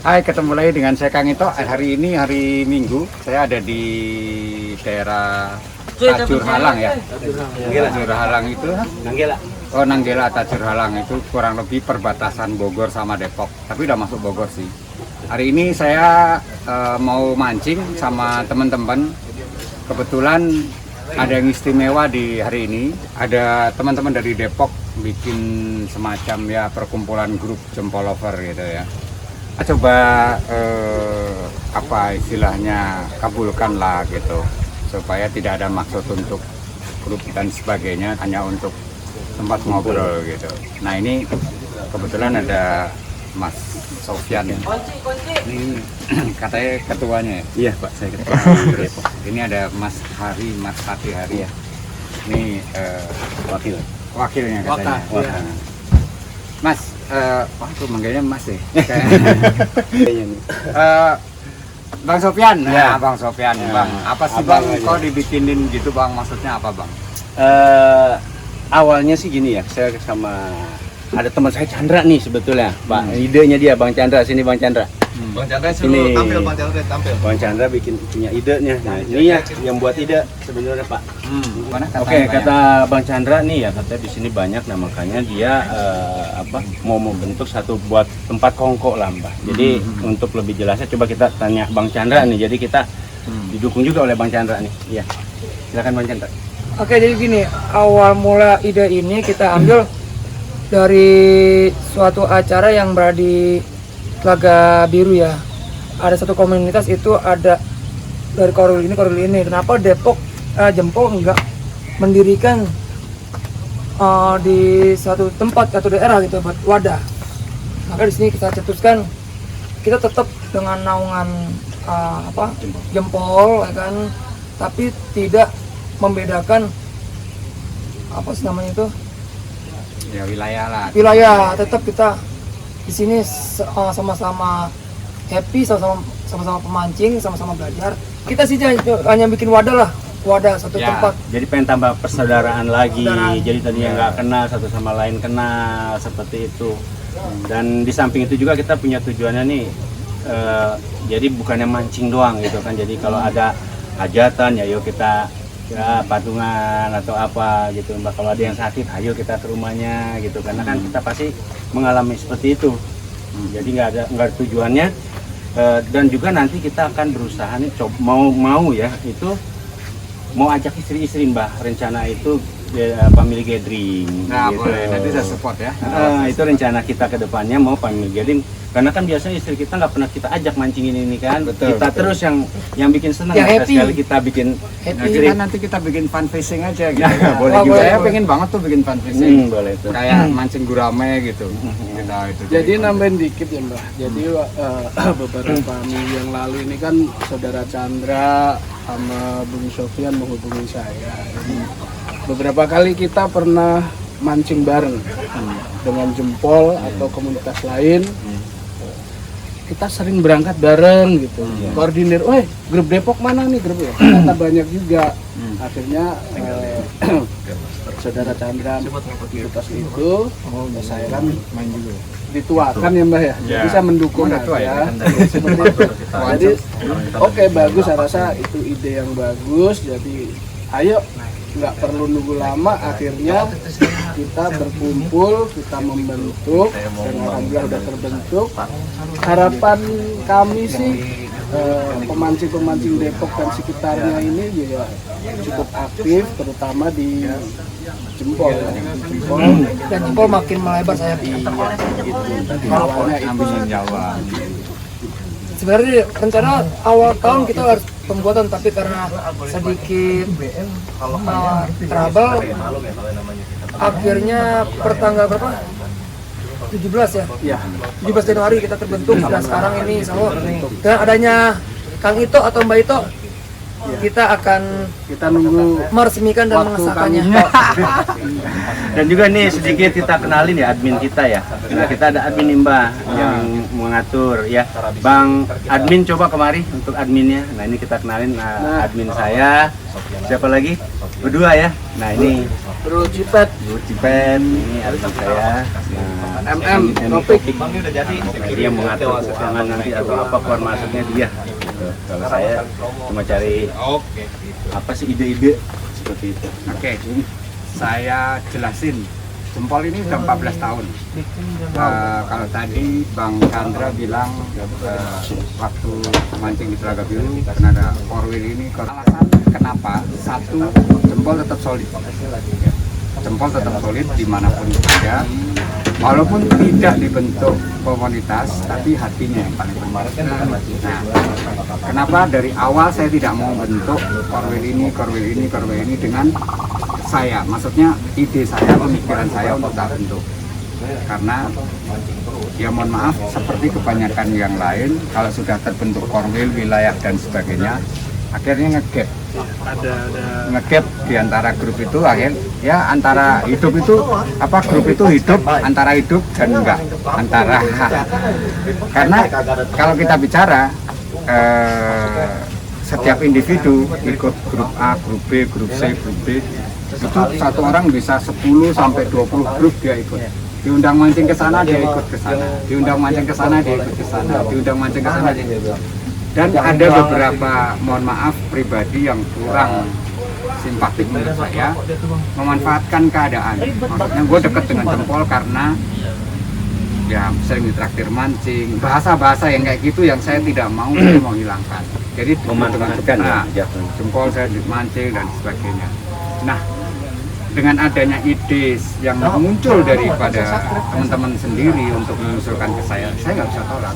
Hai, ketemu lagi dengan saya Kang Ito. Hari ini hari Minggu, saya ada di daerah Tajur Halang ya. Tajur Halang itu Nanggela. Oh, Nanggela Tajur Halang itu kurang lebih perbatasan Bogor sama Depok. Tapi udah masuk Bogor sih. Hari ini saya mau mancing sama teman-teman. Kebetulan ada yang istimewa di hari ini. Ada teman-teman dari Depok bikin semacam ya perkumpulan grup jempol lover gitu ya. Coba apa istilahnya kabulkan lah gitu, supaya tidak ada maksud untuk grup dan sebagainya, hanya untuk tempat ngobrol gitu. Nah ini kebetulan ada Mas Sofyan, ini katanya ketuanya ya? Iya Pak, saya ketua. Ini ada Mas Hari, Mas Hati Hari ya. Ini wakilnya katanya. Mas, itu manggilnya Mas deh. Bang Sofyan, ya. Bang Sofyan, ya. Bang. Apa sih Abang Bang, kok dibikinin gitu Bang? Maksudnya apa Bang? Awalnya sih gini ya, saya sama ada teman saya Chandra nih sebetulnya, Pak. Idenya dia Bang Chandra, sini Bang Chandra. Bang Chandra suruh tampil, Bang Chandra tampil. Bang Chandra punya idenya. Nah, ini ya yang buat ide sebenarnya Pak. Mana Oke, kata Bang Chandra nih ya, katanya di sini banyak, nah makanya dia mau membentuk satu buat tempat kongko lah Mbak. Jadi untuk lebih jelasnya coba kita tanya Bang Chandra nih. Jadi kita didukung juga oleh Bang Chandra nih. Iya. Silakan Bang Chandra. Oke, jadi gini, awal mula ide ini kita ambil dari suatu acara yang berada di Telaga Biru ya. Ada satu komunitas itu ada dari korul ini. Kenapa Depok Jempol enggak mendirikan di suatu tempat atau daerah gitu buat wadah? Maka di sini kita cetuskan kita tetap dengan naungan Jempol ya kan, tapi tidak membedakan apa sih namanya itu? Ya wilayah lah. Wilayah, tetap kita di sini sama-sama happy, sama-sama pemancing, sama-sama belajar. Kita sih hanya bikin wadah satu Ya, tempat. jadi pengen tambah persaudaraan lagi. Jadi tadinya Ya. nggak kenal satu sama lain, kenal seperti itu. Dan di samping itu juga kita punya tujuannya nih. Jadi bukannya mancing doang gitu kan. Jadi kalau ada hajatan ya yuk kita patungan atau apa gitu Mbak. Kalau ada yang sakit ayo kita ke rumahnya gitu, karena kan kita pasti mengalami seperti itu. Jadi nggak ada tujuannya. Dan juga nanti kita akan berusaha nih mau ya itu mau ajak istri-istri Mbak, rencana itu family gathering. Nah gitu. boleh, nanti saya support ya. Itu rencana kita ke depannya mau family gathering, karena kan biasanya istri kita nggak pernah kita ajak mancingin ini kan. Betul, kita betul. terus yang bikin senang, Yang happy. sekali kita bikin Nah, kita nanti kita bikin fun fishing aja gitu. Ya, boleh juga. juga. Saya pengen banget tuh bikin fun fishing. boleh tuh. Kayak mancing gurame gitu. Kita itu. Jadi nambahin dikit ya Mbak. Jadi beberapa minggu yang lalu ini kan saudara Chandra sama Bung Sofyan menghubungi saya. Jadi, beberapa kali kita pernah mancing bareng dengan Jempol atau komunitas lain. Kita sering berangkat bareng gitu. Koordinir, grup Depok mana nih grup ya? Ternyata banyak juga. Akhirnya saudara Chandra komunitas itu, saya kan main juga. Dituakan ya Mbak ya. Jadi saya mendukung Udah tua aja. ya? Seperti itu. Jadi oke, bagus, saya rasa itu ide yang bagus. Jadi ayo, nggak perlu nunggu lama, akhirnya kita berkumpul, kita membentuk, dan alhamdulillah udah terbentuk. Harapan kami sih pemancing-pemancing Depok dan sekitarnya ini juga cukup aktif, terutama di Jempol. Dan Jempol makin melebar saya. Gitu. Awalnya itu. Jawa. Sebenarnya rencana awal tahun kita harus pembuatan, tapi karena sedikit trouble, akhirnya pertanggal berapa? 17 ya? Ya. 17 Januari kita terbentuk, dan sekarang ini insya Allah dengan adanya Kang Ito atau Mbak Ito, kita akan nunggu meresmikan dan waktu mengesahkannya. Dan juga nih sedikit kita kenalin ya admin kita ya. Nah, kita ada admin nih Mbak yang mengatur ya. Bang admin coba kemari untuk adminnya. Nah ini kita kenalin admin saya. Siapa lagi? Berdua ya. Nah ini Bro Cipet. Bu Cipet, ini admin saya. Nah Topik. Bang ini udah jadi. Dia mengatur keuangan nanti atau apa keluar masuknya dia. Gitu. Kalau saya cuma cari apa sih ide-ide seperti itu. Oke, saya jelasin. Jempol ini udah 14 tahun. Kalau tadi Bang Chandra bilang waktu mancing di Telaga Biru tenaga korwil ini alasan kenapa satu, jempol tetap solid. Jempol tetap solid dimanapun ada, walaupun tidak dibentuk komunitas, tapi hatinya yang paling penting. Nah, kenapa dari awal saya tidak mau bentuk korwil ini dengan saya, maksudnya ide saya, pemikiran saya untuk tak bentuk. Karena ya mohon maaf, seperti kebanyakan yang lain, kalau sudah terbentuk korwil, wilayah dan sebagainya, akhirnya ngegap di antara grup itu, ya antara hidup itu grup itu hidup antara hidup dan enggak antara karena kalau kita bicara setiap individu ikut grup A, grup B, grup C, grup D, itu satu orang bisa 10 sampai 20 grup dia ikut. Diundang mancing ke sana dia ikut ke sana, diundang mancing ke sana dia ikut ke sana, diundang mancing ke sana dia ikut. Dan ada beberapa, mohon maaf, pribadi yang kurang simpatik menurut saya, memanfaatkan keadaan. Maksudnya gue deket dengan jempol karena ya sering ditraktir mancing, bahasa-bahasa yang kayak gitu yang saya tidak mau, saya mau hilangkan. Jadi Memanfaatkan jempol saya mancing dan sebagainya. Nah, dengan adanya ide yang muncul daripada teman-teman sendiri untuk mengusulkan ke saya nggak bisa tolak.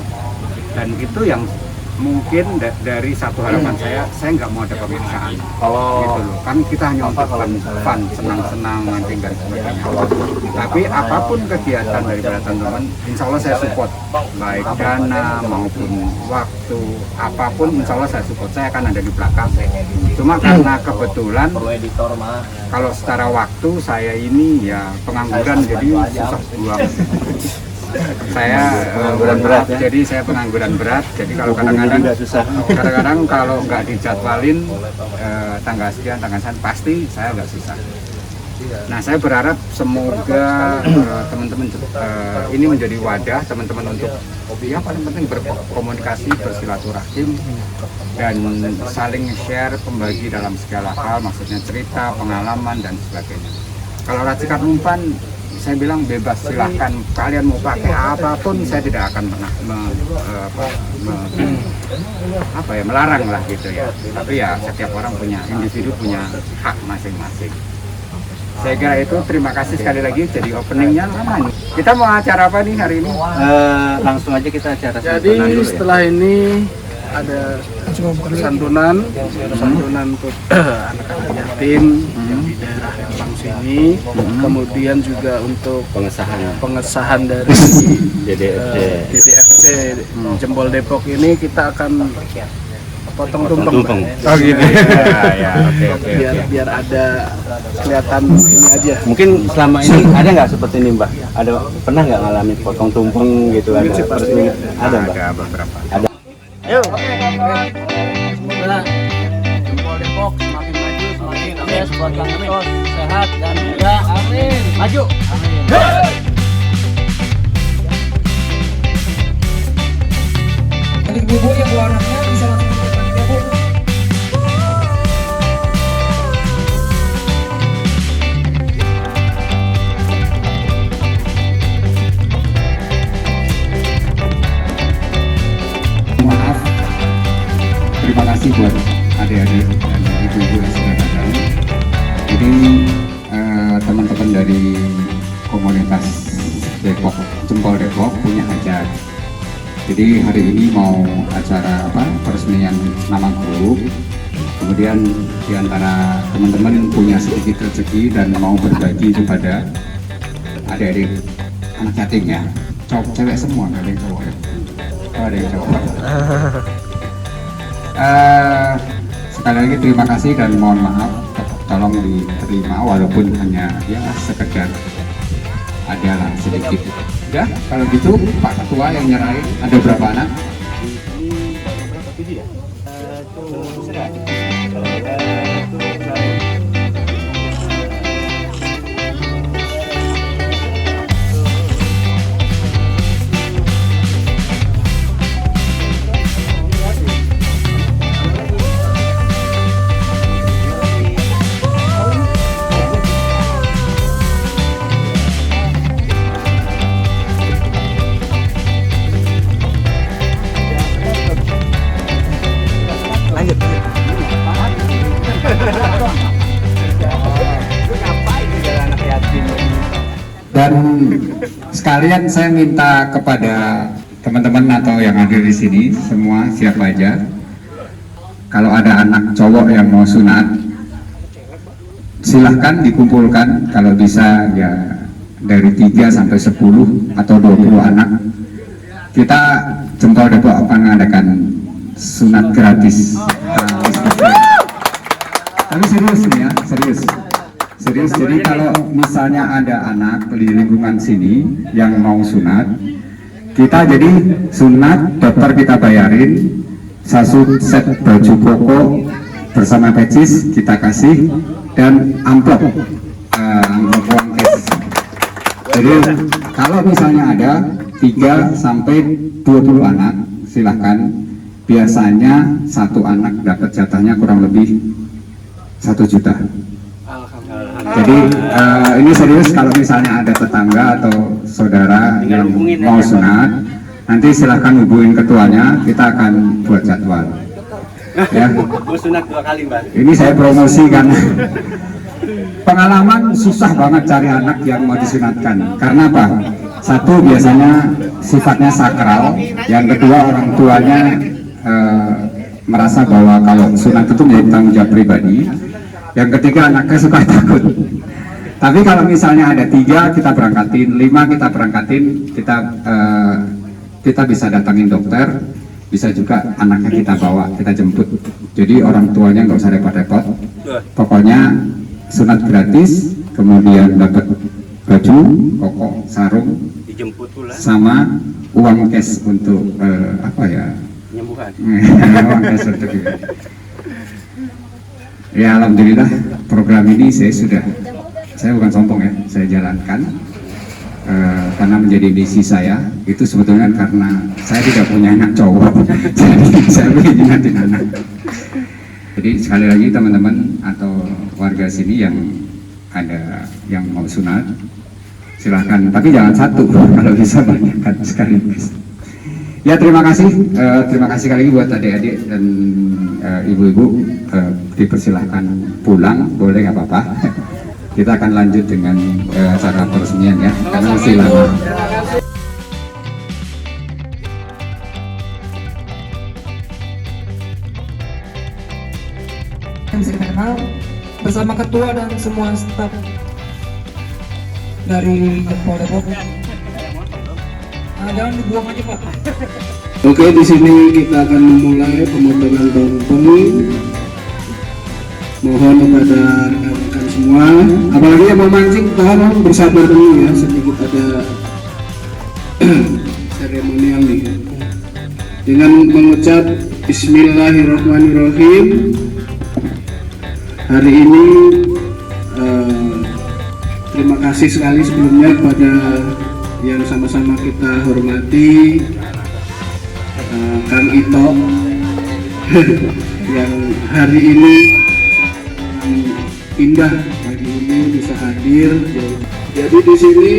Dan itu yang mungkin dari satu harapan saya nggak mau ada pemirsaan gitu loh, kan kita hanya untuk fun, senang-senang mancing dan sebagainya. Tapi apapun kegiatan daripada teman-teman, insya Allah saya support, baik dana maupun waktu, apapun insya Allah saya support, saya akan ada di belakang. Cuma karena kebetulan kalau secara waktu saya ini ya pengangguran, jadi susah buang. Saya pengangguran berat ya? Jadi saya pengangguran berat, jadi kalau kadang-kadang kalau nggak dijadwalin tanggal sekian pasti saya nggak susah. Nah, saya berharap semoga teman-teman ini menjadi wadah teman-teman untuk ya paling penting berkomunikasi, bersilaturahim, dan saling share, pembagi dalam segala hal, maksudnya cerita, pengalaman dan sebagainya. Kalau racikan umpan, saya bilang bebas, silahkan kalian mau pakai apapun, saya tidak akan pernah melarang lah gitu ya. Tapi ya setiap orang punya, individu punya hak masing-masing. Saya kira itu. Terima kasih sekali lagi. Jadi openingnya lama nih. Kita mau acara apa nih hari ini? Langsung aja kita acara Jadi dulu, setelah ini ada santunan untuk anak-anak yatim yang di daerah Lembang sini, kemudian juga untuk pengesahan dari DDFC Jempol Depok ini kita akan potong tumpeng. Oh gitu. Ya, oke. Biar ada kelihatan ini aja. Mungkin selama ini ada nggak seperti ini, Mbak? Pernah nggak ngalamin potong tumpeng gitu? Ada Mbak? Ada beberapa. Ada. Ayo. Semoga Jempol Depok semakin maju, semakin sukses buat Kang Etos, sehat dan muda. Amin. Maju. Amin. Jadi ibu yang bawa anaknya bisa langsung ke depan ibu. Maaf, terima kasih buat adik-adik dan ibu-ibu yang sudah datang. Jadi teman-teman dari komunitas Depok, Jempol Depok punya hajat. Jadi hari ini mau acara peresmian nama grup. Kemudian diantara teman-teman punya sedikit rezeki dan mau berbagi kepada adik-adik anak yatim ya. Cewek semua, nggak ada yang cowok ya. Ada yang cowok. Sekali lagi terima kasih dan mohon maaf, tolong diterima walaupun hanya ya sekedar adalah sedikit. Ya, kalau gitu Pak Ketua yang nyerahin, ada berapa anak? Dan sekalian saya minta kepada teman-teman atau yang hadir di sini semua, siapa aja, kalau ada anak cowok yang mau sunat, silahkan dikumpulkan. Kalau bisa ya dari 3 sampai 10 atau 20 anak. Kita Jempol Depok akan mengadakan sunat gratis. Tapi serius nih ya, serius. Jadi kalau misalnya ada anak di lingkungan sini yang mau sunat, kita jadi sunat, dokter kita bayarin, satu set baju koko bersama pecis kita kasih, dan amplop uang cash. Jadi kalau misalnya ada 3 sampai 20 anak, silahkan. Biasanya satu anak dapat jatahnya kurang lebih 1 juta. Jadi ini serius, kalau misalnya ada tetangga atau saudara yang mau sunat, nanti silahkan hubungin ketuanya, kita akan buat jadwal. Ya. Gue sunat 2 kali, Mbak. Ini saya promosi karena pengalaman susah banget cari anak yang mau disunatkan. Karena apa? Satu, biasanya sifatnya sakral. Yang kedua, orang tuanya merasa bahwa kalau sunat itu menjadi tanggung jawab pribadi. Yang ketiga, anaknya suka takut. Tapi kalau misalnya ada 3 kita berangkatin, 5 kita berangkatin, kita bisa datangin dokter, bisa juga anaknya kita bawa, kita jemput. Jadi orang tuanya nggak usah repot-repot. Pokoknya sunat gratis, kemudian dapat baju, koko, sarung, Dijemput pula. sama uang cash untuk apa ya? Penyembuhan. Uang cash untuk itu. Ya alhamdulillah program ini saya bukan sombong ya, saya jalankan karena menjadi misi saya. Itu sebetulnya karena saya tidak punya anak cowok, jadi saya ingin nyatin anak. Jadi sekali lagi teman-teman atau warga sini yang ada yang mau sunat, silahkan, tapi jangan satu, kalau bisa banyak kan sekaligus. Ya terima kasih sekali lagi buat adik-adik dan ibu-ibu, dipersilahkan pulang, boleh nggak apa-apa. Kita akan lanjut dengan acara peresmian ya, karena masih lama. Yang saya kenal bersama ketua dan semua staf dari Jempol Depok. Jangan dibuang aja Pak. Oke, di sini kita akan memulai pemotongan tumpeng. Mohon kepada rekan-rekan semua, apalagi yang mau mancing, tolong bersabar dulu ya, sedikit ada seremonial nih. Dengan mengucap Bismillahirrahmanirrahim. Hari ini terima kasih sekali sebelumnya kepada yang sama-sama kita hormati, Kang Ito yang hari ini indah, hari ini bisa hadir. Jadi di sini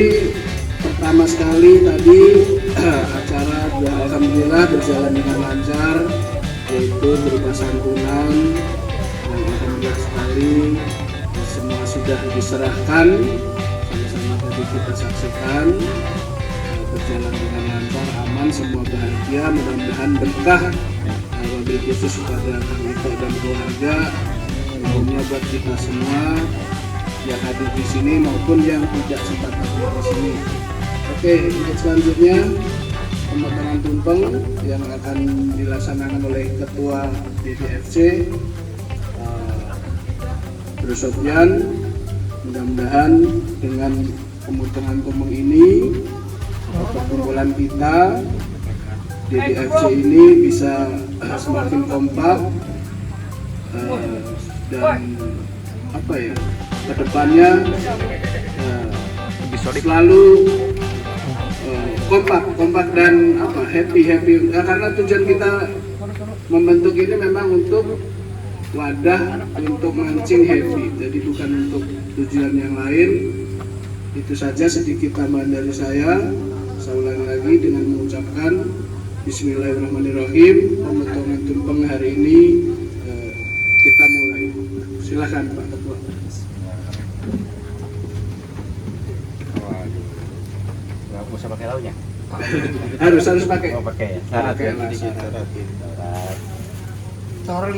pertama sekali tadi acara alhamdulillah berjalan dengan lancar, yaitu berupa santunan yang alhamdulillah sekali semua sudah diserahkan, sama-sama tadi kita saksikan berjalan dengan lancar, aman, semua bahagia, mudah-mudahan berkah, wabil khusus kepada Kang Ito dan keluarga, umumnya buat kita semua yang hadir di sini maupun yang tidak sempat hadir di sini. Oke, untuk selanjutnya pemotongan tumpeng yang akan dilaksanakan oleh Ketua DPFC Bro Sofyan. Mudah-mudahan dengan pemotongan tumpeng ini perkumpulan kita DPFC ini bisa semakin kompak dan apa ya, kedepannya selalu kompak dan apa happy karena tujuan kita membentuk ini memang untuk wadah untuk mancing happy, jadi bukan untuk tujuan yang lain. Itu saja sedikit tambahan dari saya. Saya ulangi lagi dengan mengucapkan Bismillahirrahmanirrahim. Pemotongan tumpeng hari ini kita mulai. Silakan Pak Ketua. Nggak usah pakai launya. Harus pakai. Oh pakai ya. Pakai Syarat ya. syarat. Syarat. Telur 5.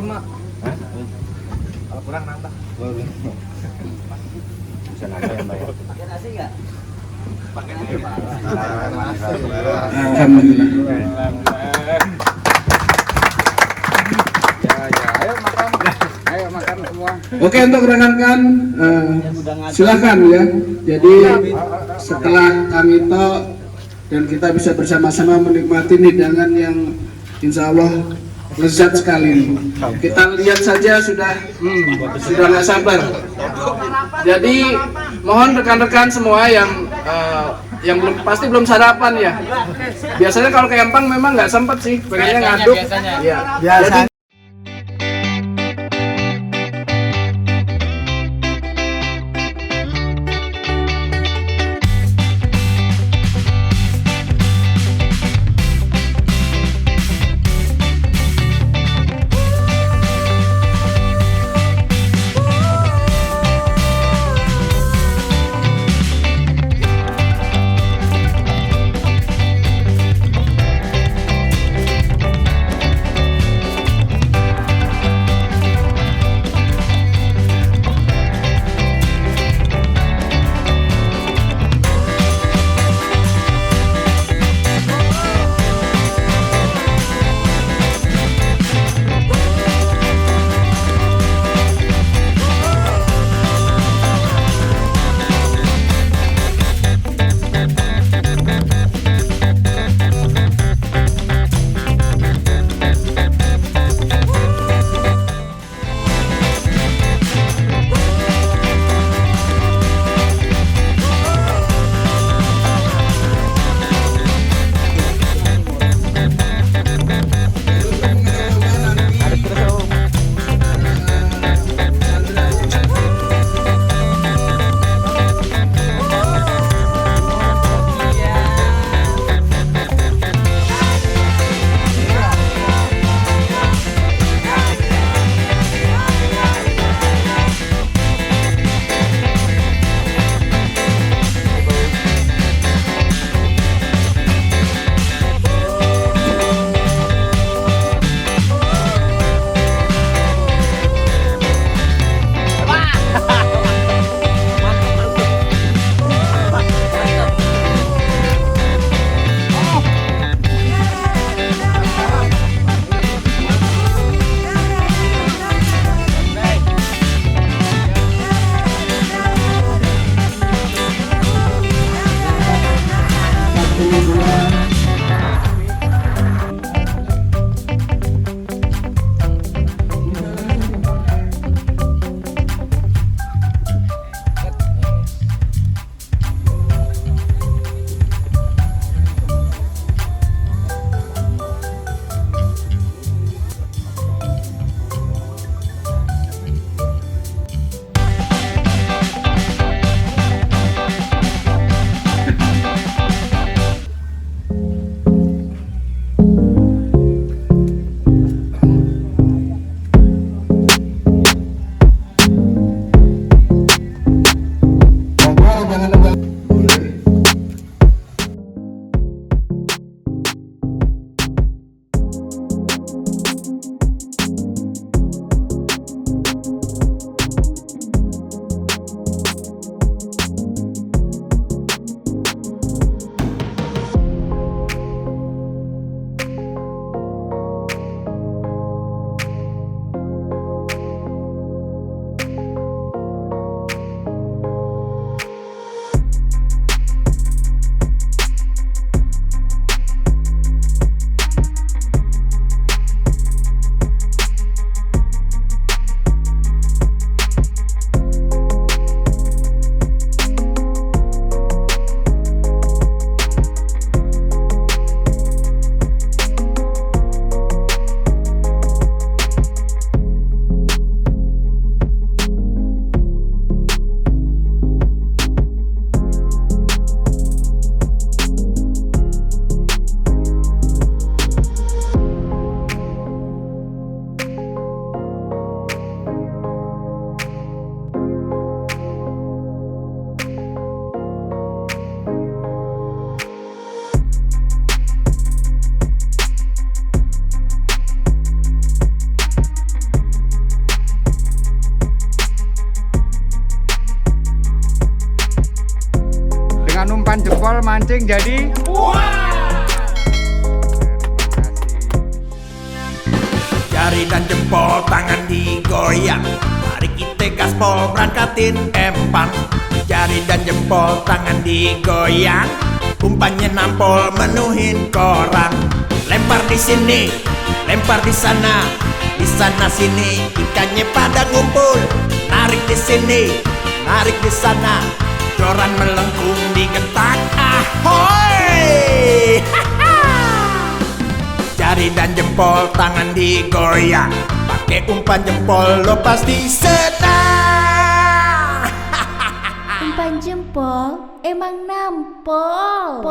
Hah? Kalau kurang nambah. Bisa nambah ya Mbak ya. Alhamdulillah. Ayo makan semua. Oke, untuk rekan-rekan silakan ya. Jadi setelah kami tok dan kita bisa bersama-sama menikmati hidangan yang insya Allah lezat sekali. Kita lihat saja sudah nggak sabar. Jadi mohon rekan-rekan semua yang pasti belum sarapan ya. Biasanya kalau ke Empang memang nggak sempet sih, pengennya ngaduk. Iya. Jadi umpan jempol mancing jadi Jari dan jempol tangan digoyang, mari kita gaspol berangkatin empang. Jari dan jempol tangan digoyang, umpannya nampol menuhin koran. Lempar di sini, lempar di sana sini, ikannya pada ngumpul. Narik di sini, narik di sana, joran melengkung digetak. Ahoy! Jari dan jempol tangan digoyang, pakai umpan jempol lo pasti senang. Umpan jempol emang nampol.